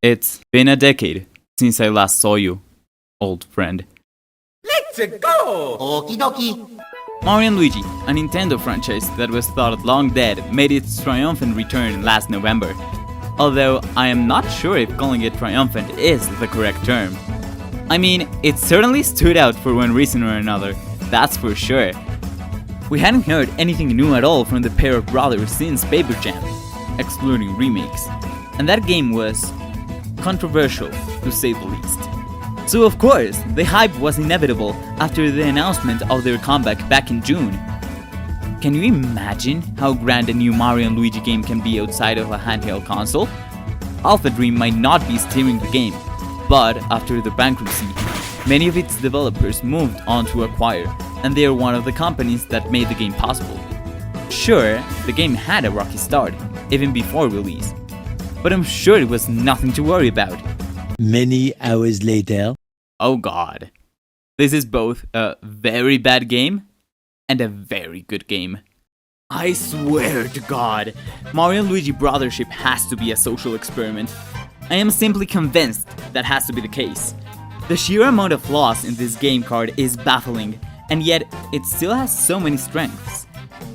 It's been a decade since I last saw you, old friend. Let's go! Okie dokie. Mario Luigi, a Nintendo franchise that was thought long dead, made its triumphant return last November. Although I am not sure if calling it triumphant is the correct term. I mean, it certainly stood out for one reason or another, that's for sure. We hadn't heard anything new at all from the pair of brothers since Paper Jam, excluding remakes, and that game was controversial, to say the least. So of course, the hype was inevitable after the announcement of their comeback back in June. Can you imagine how grand a new Mario and Luigi game can be outside of a handheld console? Alpha Dream might not be steering the game, but after the bankruptcy, many of its developers moved on to acquire, and they are one of the companies that made the game possible. Sure, the game had a rocky start, even before release, but I'm sure it was nothing to worry about. Many hours later. Oh god. This is both a very bad game and a very good game. I swear to God, Mario and Luigi Brothership has to be a social experiment. I am simply convinced that has to be the case. The sheer amount of flaws in this game card is baffling, and yet it still has so many strengths,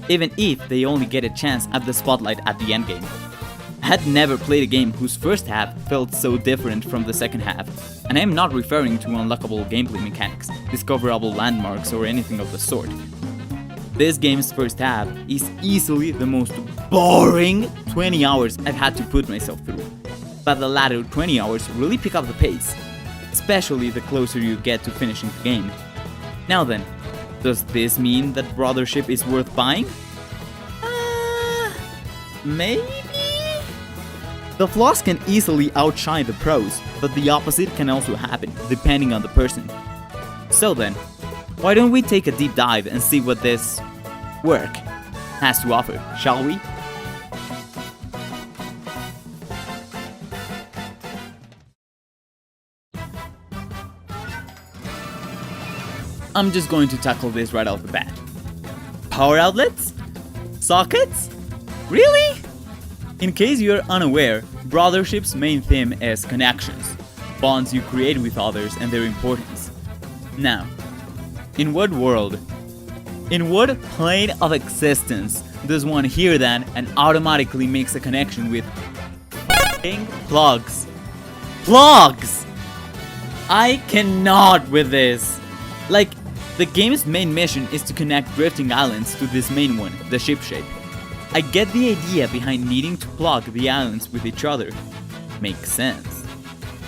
even if they only get a chance at the spotlight at the endgame. I had never played a game whose first half felt so different from the second half, and I am not referring to unlockable gameplay mechanics, discoverable landmarks, or anything of the sort. This game's first half is easily the most boring 20 hours I've had to put myself through, but the latter 20 hours really pick up the pace, especially the closer you get to finishing the game. Now then, does this mean that Brothership is worth buying? Maybe? The flaws can easily outshine the pros, but the opposite can also happen, depending on the person. So then, why don't we take a deep dive and see what this work has to offer, shall we? I'm just going to tackle this right off the bat. Power outlets? Sockets? Really? In case you're unaware, Brothership's main theme is connections, bonds you create with others and their importance. Now, in what world, in what plane of existence does one hear that and automatically makes a connection with plugs? Plugs! I cannot with this. Like, the game's main mission is to connect drifting islands to this main one, the ship shape. I get the idea behind needing to plug the islands with each other. Makes sense.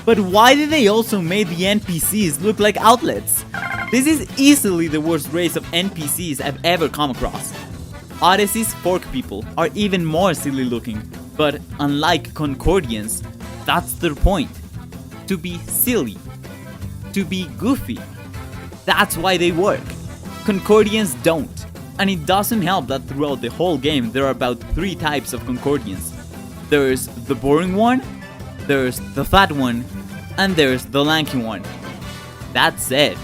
But why did they also make the NPCs look like outlets? This is easily the worst race of NPCs I've ever come across. Odyssey's fork people are even more silly looking, but unlike Concordians, that's their point. To be silly. To be goofy. That's why they work. Concordians don't. And it doesn't help that throughout the whole game there are about 3 types of Concordians. There's the boring one, there's the fat one, and there's the lanky one. That's it.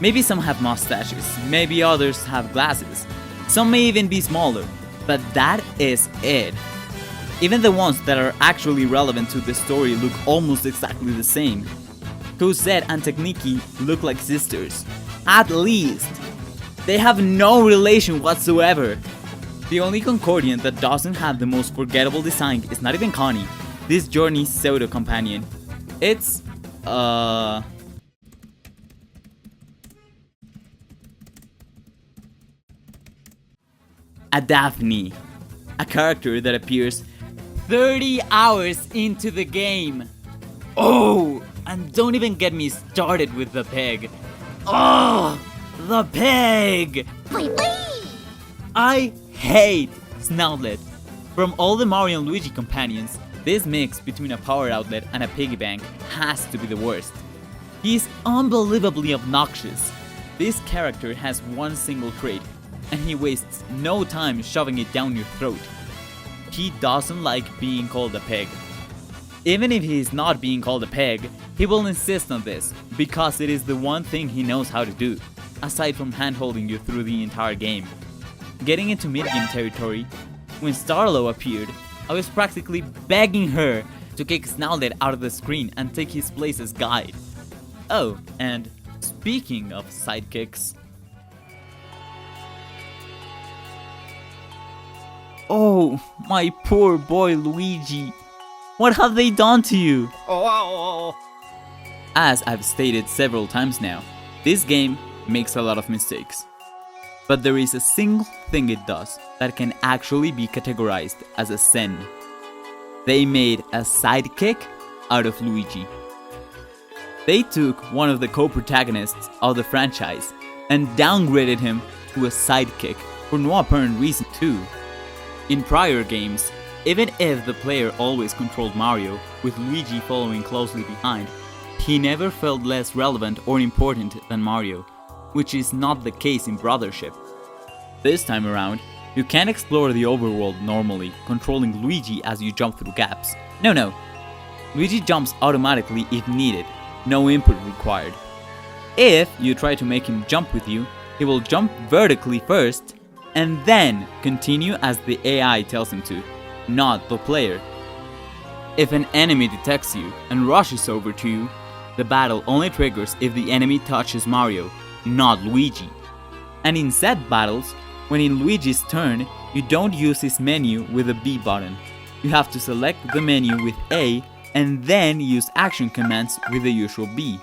Maybe some have mustaches, maybe others have glasses, some may even be smaller, but that is it. Even the ones that are actually relevant to the story look almost exactly the same. Cosette and Techniki look like sisters, at least. They have no relation whatsoever. The only Concordian that doesn't have the most forgettable design is not even Connie, this journey's pseudo-companion. It's, a Daphne, a character that appears 30 hours into the game. Oh, and don't even get me started with the pig. Oh, the pig! I hate Snoutlet. From all the Mario and Luigi companions, this mix between a power outlet and a piggy bank has to be the worst. He's unbelievably obnoxious. This character has one single trait, and he wastes no time shoving it down your throat. He doesn't like being called a pig. Even if he is not being called a pig, he will insist on this, because it is the one thing he knows how to do, aside from hand-holding you through the entire game. Getting into mid-game territory, when Starlo appeared, I was practically begging her to kick Snowlet out of the screen and take his place as guide. Oh, and speaking of sidekicks... Oh, my poor boy Luigi. What have they done to you? As I've stated several times now, this game makes a lot of mistakes. But there is a single thing it does that can actually be categorized as a sin. They made a sidekick out of Luigi. They took one of the co-protagonists of the franchise and downgraded him to a sidekick for no apparent reason too. In prior games, even if the player always controlled Mario, with Luigi following closely behind, he never felt less relevant or important than Mario, which is not the case in Brothership. This time around, you can't explore the overworld normally, controlling Luigi as you jump through gaps. No. Luigi jumps automatically if needed, no input required. If you try to make him jump with you, he will jump vertically first, and then continue as the AI tells him to, not the player. If an enemy detects you and rushes over to you, the battle only triggers if the enemy touches Mario, not Luigi. And in set battles, when in Luigi's turn, you don't use his menu with the B button. You have to select the menu with A and then use action commands with the usual B.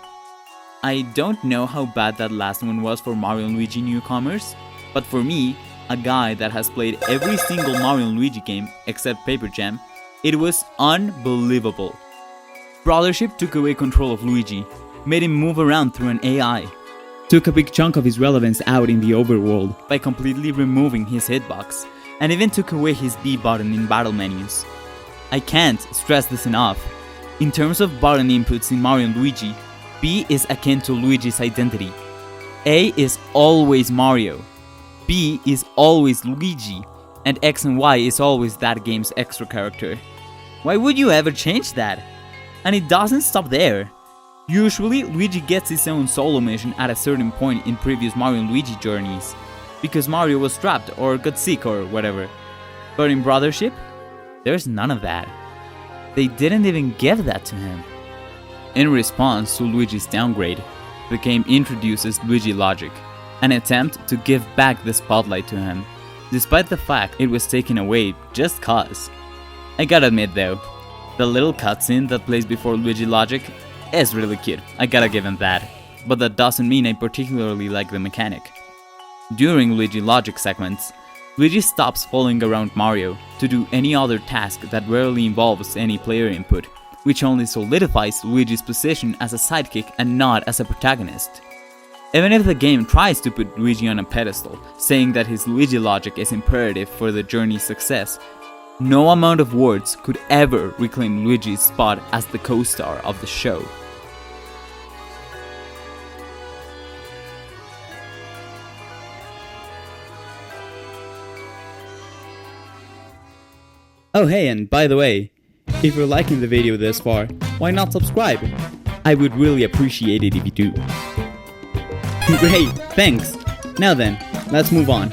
I don't know how bad that last one was for Mario and Luigi newcomers, but for me, a guy that has played every single Mario and Luigi game except Paper Jam, it was unbelievable. Brothership took away control of Luigi, made him move around through an AI, took a big chunk of his relevance out in the overworld by completely removing his hitbox, and even took away his B button in battle menus. I can't stress this enough. In terms of button inputs in Mario and Luigi, B is akin to Luigi's identity. A is always Mario. B is always Luigi, and X and Y is always that game's extra character. Why would you ever change that? And it doesn't stop there. Usually, Luigi gets his own solo mission at a certain point in previous Mario and Luigi journeys, because Mario was trapped or got sick or whatever. But in Brothership, there's none of that. They didn't even give that to him. In response to Luigi's downgrade, the game introduces Luigi Logic, an attempt to give back the spotlight to him, despite the fact it was taken away just cause. I gotta admit though, the little cutscene that plays before Luigi Logic is really cute, I gotta give him that, but that doesn't mean I particularly like the mechanic. During Luigi Logic segments, Luigi stops following around Mario to do any other task that rarely involves any player input, which only solidifies Luigi's position as a sidekick and not as a protagonist. Even if the game tries to put Luigi on a pedestal, saying that his Luigi logic is imperative for the journey's success, no amount of words could ever reclaim Luigi's spot as the co-star of the show. Oh hey, and by the way, if you're liking the video this far, why not subscribe? I would really appreciate it if you do. Great, thanks. Now then, let's move on.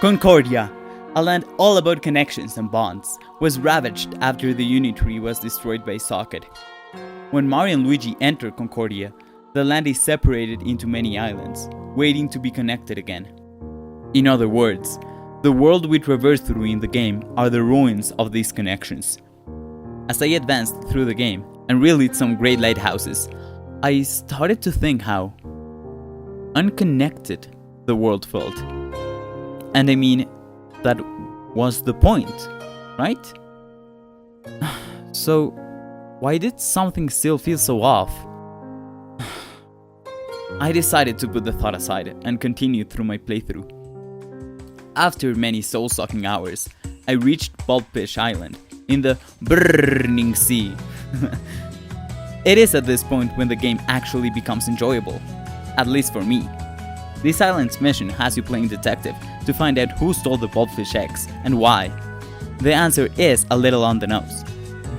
Concordia, a land all about connections and bonds, was ravaged after the Unitree was destroyed by Socket. When Mario and Luigi enter Concordia, the land is separated into many islands, waiting to be connected again. In other words, the world we traverse through in the game are the ruins of these connections. As I advanced through the game and relit some great lighthouses, I started to think how unconnected the world felt. And I mean, that was the point, right? So, why did something still feel so off? I decided to put the thought aside and continue through my playthrough. After many soul-sucking hours, I reached Bulbfish Island in the burning sea. It is at this point when the game actually becomes enjoyable, at least for me. This island's mission has you playing detective to find out who stole the Bulbfish eggs and why. The answer is a little on the nose,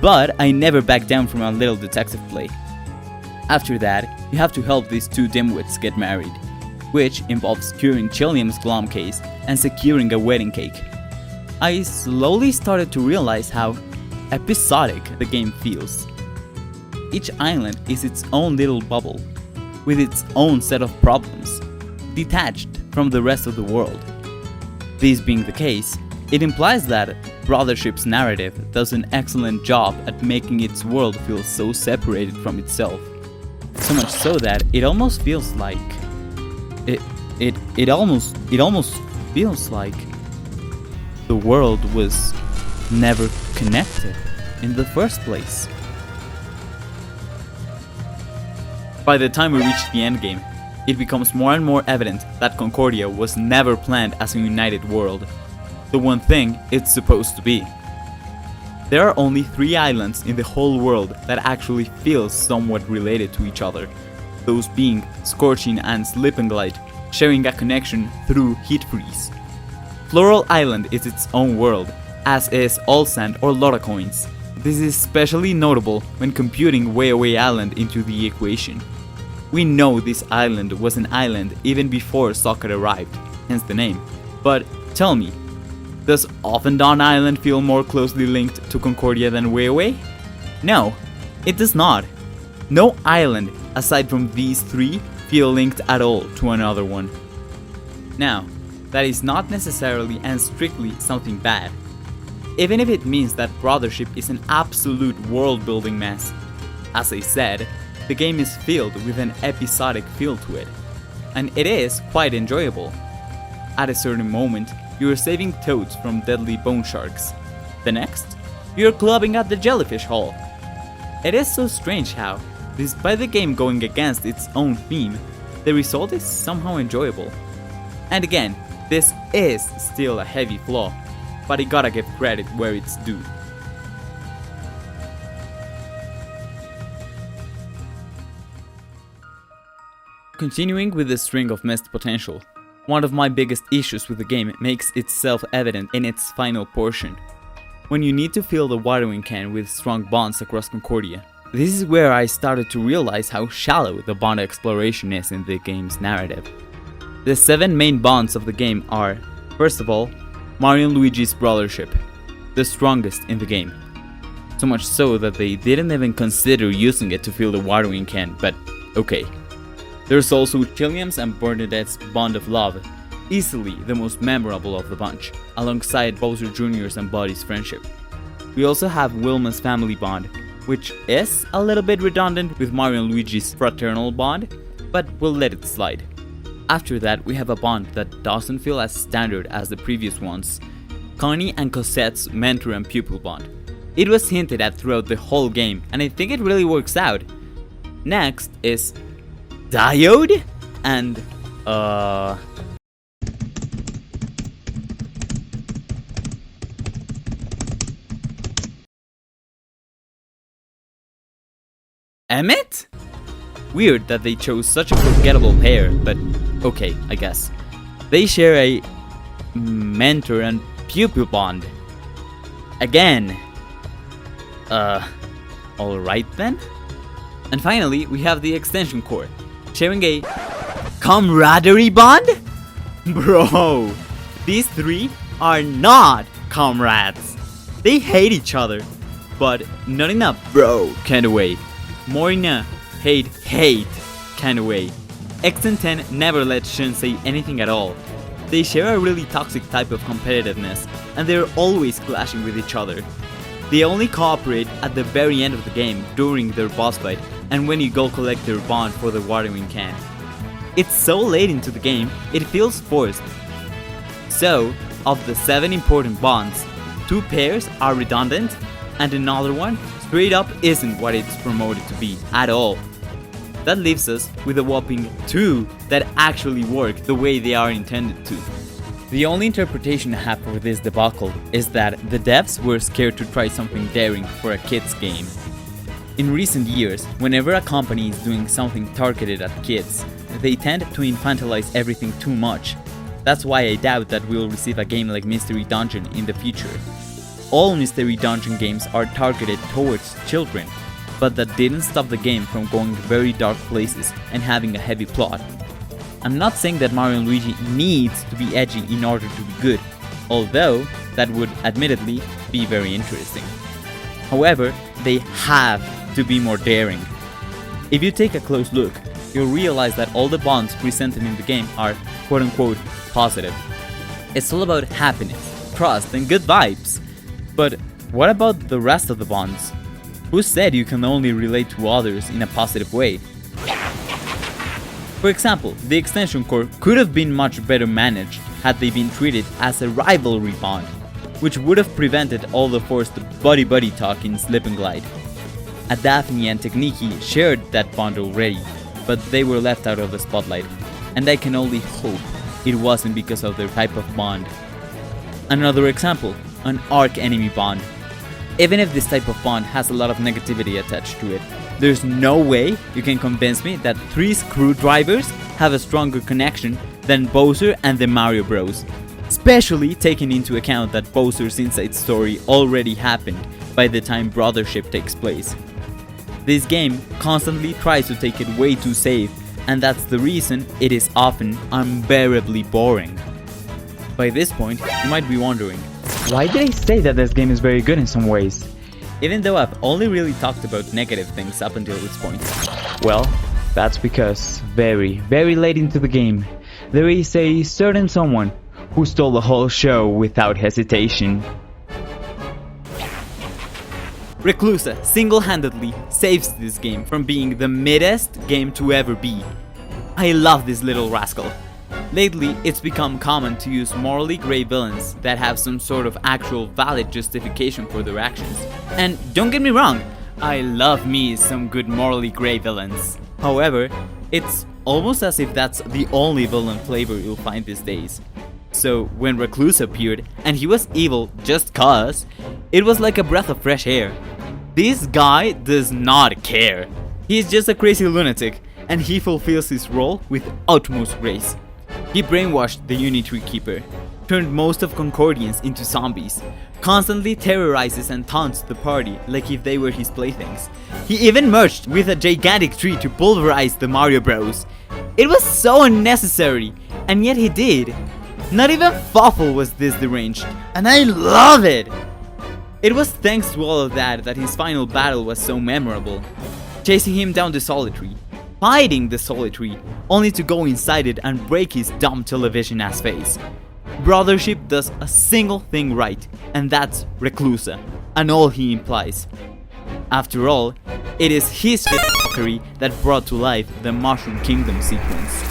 but I never back down from a little detective play. After that, you have to help these two dimwits get married, which involves curing Chilliam's glom case and securing a wedding cake, I slowly started to realize how episodic the game feels. Each island is its own little bubble, with its own set of problems, detached from the rest of the world. This being the case, it implies that Brothership's narrative does an excellent job at making its world feel so separated from itself. So much so that it almost feels like it almost feels like the world was never connected in the first place. By the time we reach the endgame, it becomes more and more evident that Concordia was never planned as a united world, the one thing it's supposed to be. There are only 3 islands in the whole world that actually feel somewhat related to each other, those being Scorching and Sleeping Light, sharing a connection through heat freeze. Floral Island is its own world, as is All Sand or Lottacoins. This is especially notable when computing Way Away Island into the equation. We know this island was an island even before Socket arrived, hence the name. But tell me, does Offendon Island feel more closely linked to Concordia than Way Away? No, it does not. No island, aside from these 3, feel linked at all to another one. Now, that is not necessarily and strictly something bad, even if it means that Brothership is an absolute world-building mess. As I said, the game is filled with an episodic feel to it, and it is quite enjoyable. At a certain moment, you are saving toads from deadly bone sharks. The next, you are clubbing at the jellyfish hole. It is so strange how, despite the game going against its own theme, the result is somehow enjoyable. And again, this is still a heavy flaw, but I gotta give credit where it's due. Continuing with the string of missed potential, one of my biggest issues with the game makes itself evident in its final portion, when you need to fill the watering can with strong bonds across Concordia. This is where I started to realize how shallow the bond exploration is in the game's narrative. The 7 main bonds of the game are, first of all, Mario Luigi's Brothership, the strongest in the game. So much so that they didn't even consider using it to fill the watering can, but okay. There's also Chilliam's and Bernadette's bond of love, easily the most memorable of the bunch, alongside Bowser Jr.'s and Buddy's friendship. We also have Wilma's family bond, which is a little bit redundant with Mario and Luigi's fraternal bond, but we'll let it slide. After that, we have a bond that doesn't feel as standard as the previous ones, Connie and Cosette's mentor and pupil bond. It was hinted at throughout the whole game, and I think it really works out. Next is Diode and Emmett? Weird that they chose such a forgettable pair, but okay, I guess. They share a mentor and pupil bond. Again. Alright then? And finally, we have the extension core, sharing a camaraderie bond? Bro, these 3 are not comrades. They hate each other, but not in a bro kind of way, more in a hate kind of way. X and 10 never let Shun say anything at all. They share a really toxic type of competitiveness, and they're always clashing with each other. They only cooperate at the very end of the game during their boss fight and when you go collect their bond for the watering can. It's so late into the game, it feels forced. So, of the 7 important bonds, 2 pairs are redundant, and another one straight up isn't what it's promoted to be at all. That leaves us with a whopping 2 that actually work the way they are intended to. The only interpretation I have for this debacle is that the devs were scared to try something daring for a kids game. In recent years, whenever a company is doing something targeted at kids, they tend to infantilize everything too much. That's why I doubt that we'll receive a game like Mystery Dungeon in the future. All Mystery Dungeon games are targeted towards children, but that didn't stop the game from going very dark places and having a heavy plot. I'm not saying that Mario and Luigi needs to be edgy in order to be good, although that would admittedly be very interesting. However, they have to be more daring. If you take a close look, you'll realize that all the bonds presented in the game are quote-unquote positive. It's all about happiness, trust, and good vibes. But what about the rest of the bonds? Who said you can only relate to others in a positive way? For example, the extension core could have been much better managed had they been treated as a rivalry bond, which would have prevented all the forced buddy-buddy talk in Slip and Glide. Daphne and Techniki shared that bond already, but they were left out of the spotlight, and I can only hope it wasn't because of their type of bond. Another example, an arch-enemy bond. Even if this type of bond has a lot of negativity attached to it, there's no way you can convince me that 3 screwdrivers have a stronger connection than Bowser and the Mario Bros. Especially taking into account that Bowser's inside story already happened by the time Brothership takes place. This game constantly tries to take it way too safe, and that's the reason it is often unbearably boring. By this point, you might be wondering, why did I say that this game is very good in some ways? Even though I've only really talked about negative things up until this point. Well, that's because very late into the game, there is a certain someone who stole the whole show without hesitation. Reclusa single-handedly saves this game from being the middest game to ever be. I love this little rascal. Lately, it's become common to use morally grey villains that have some sort of actual valid justification for their actions. And don't get me wrong, I love me some good morally grey villains. However, it's almost as if that's the only villain flavor you'll find these days. So when Reclusa appeared, and he was evil just cause, it was like a breath of fresh air. This guy does not care. He's just a crazy lunatic, and he fulfills his role with utmost grace. He brainwashed the Unitree Keeper, turned most of Concordians into zombies, constantly terrorizes and taunts the party like if they were his playthings. He even merged with a gigantic tree to pulverize the Mario Bros. It was so unnecessary, and yet he did. Not even Fawful was this deranged, and I love it! It was thanks to all of that his final battle was so memorable. Chasing him down the Solitary, fighting the Solitary, only to go inside it and break his dumb television-ass face. Brothership does a single thing right, and that's Reclusa, and all he implies. After all, it is his fuckery that brought to life the Mushroom Kingdom sequence.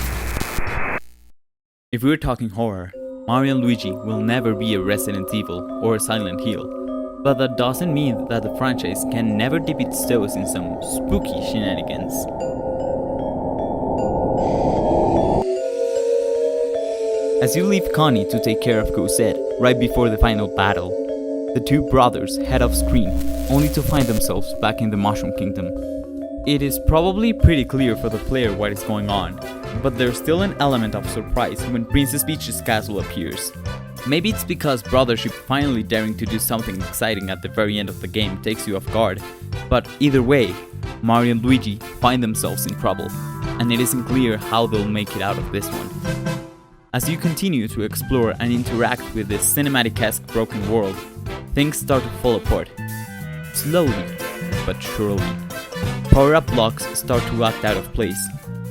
If we're talking horror, Mario Luigi will never be a Resident Evil or a Silent Hill, but that doesn't mean that the franchise can never dip its toes in some spooky shenanigans. As you leave Connie to take care of Cosette right before the final battle, the two brothers head off screen, only to find themselves back in the Mushroom Kingdom. It is probably pretty clear for the player what is going on, but there's still an element of surprise when Princess Peach's castle appears. Maybe it's because Brothership finally daring to do something exciting at the very end of the game takes you off guard, but either way, Mario and Luigi find themselves in trouble, and it isn't clear how they'll make it out of this one. As you continue to explore and interact with this cinematic-esque broken world, things start to fall apart. Slowly, but surely. Power-up blocks start to act out of place.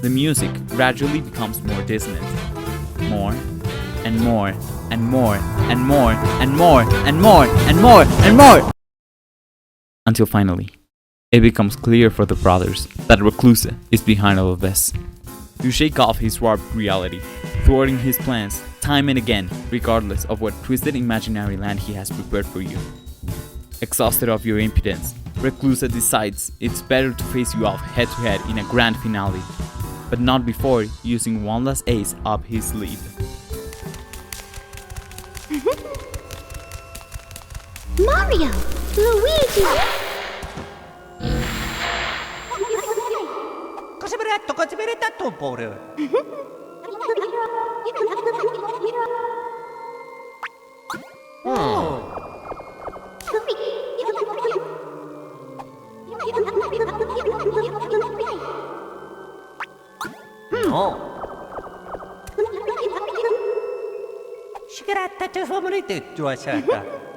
The music gradually becomes more dissonant. More, and more, and more, and more, and more, and more, and more, and more! Until finally, it becomes clear for the brothers that Reclusa is behind all of this. You shake off his warped reality, thwarting his plans time and again, regardless of what twisted imaginary land he has prepared for you. Exhausted of your impotence, Reclusa decides it's better to face you off head-to-head in a grand finale, but not before using one last ace up his sleeve. Mario! Luigi! Cosa beretto pure? 소문이 듣주었었다.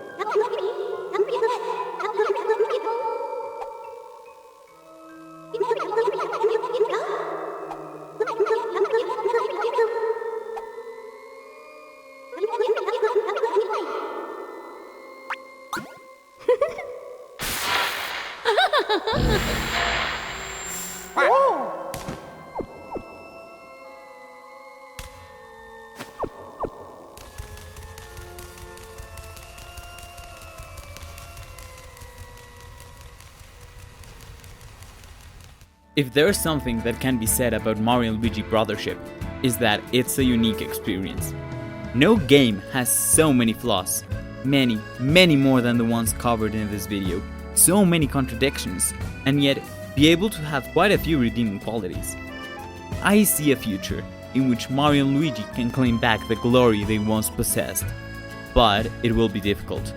If there's something that can be said about Mario Luigi Brothership, is that it's a unique experience. No game has so many flaws, many more than the ones covered in this video, so many contradictions, and yet be able to have quite a few redeeming qualities. I see a future in which Mario and Luigi can claim back the glory they once possessed, but it will be difficult.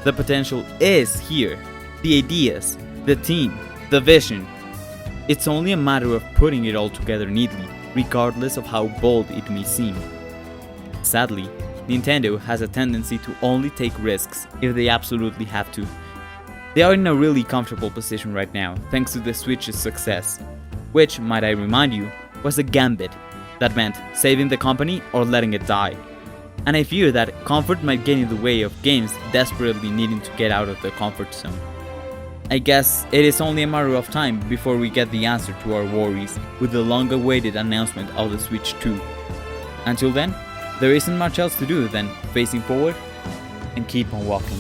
The potential is here, the ideas, the team, the vision. It's only a matter of putting it all together neatly, regardless of how bold it may seem. Sadly, Nintendo has a tendency to only take risks if they absolutely have to. They are in a really comfortable position right now, thanks to the Switch's success, which, might I remind you, was a gambit that meant saving the company or letting it die. And I fear that comfort might get in the way of games desperately needing to get out of their comfort zone. I guess it is only a matter of time before we get the answer to our worries with the long-awaited announcement of the Switch 2. Until then, there isn't much else to do than facing forward and keep on walking.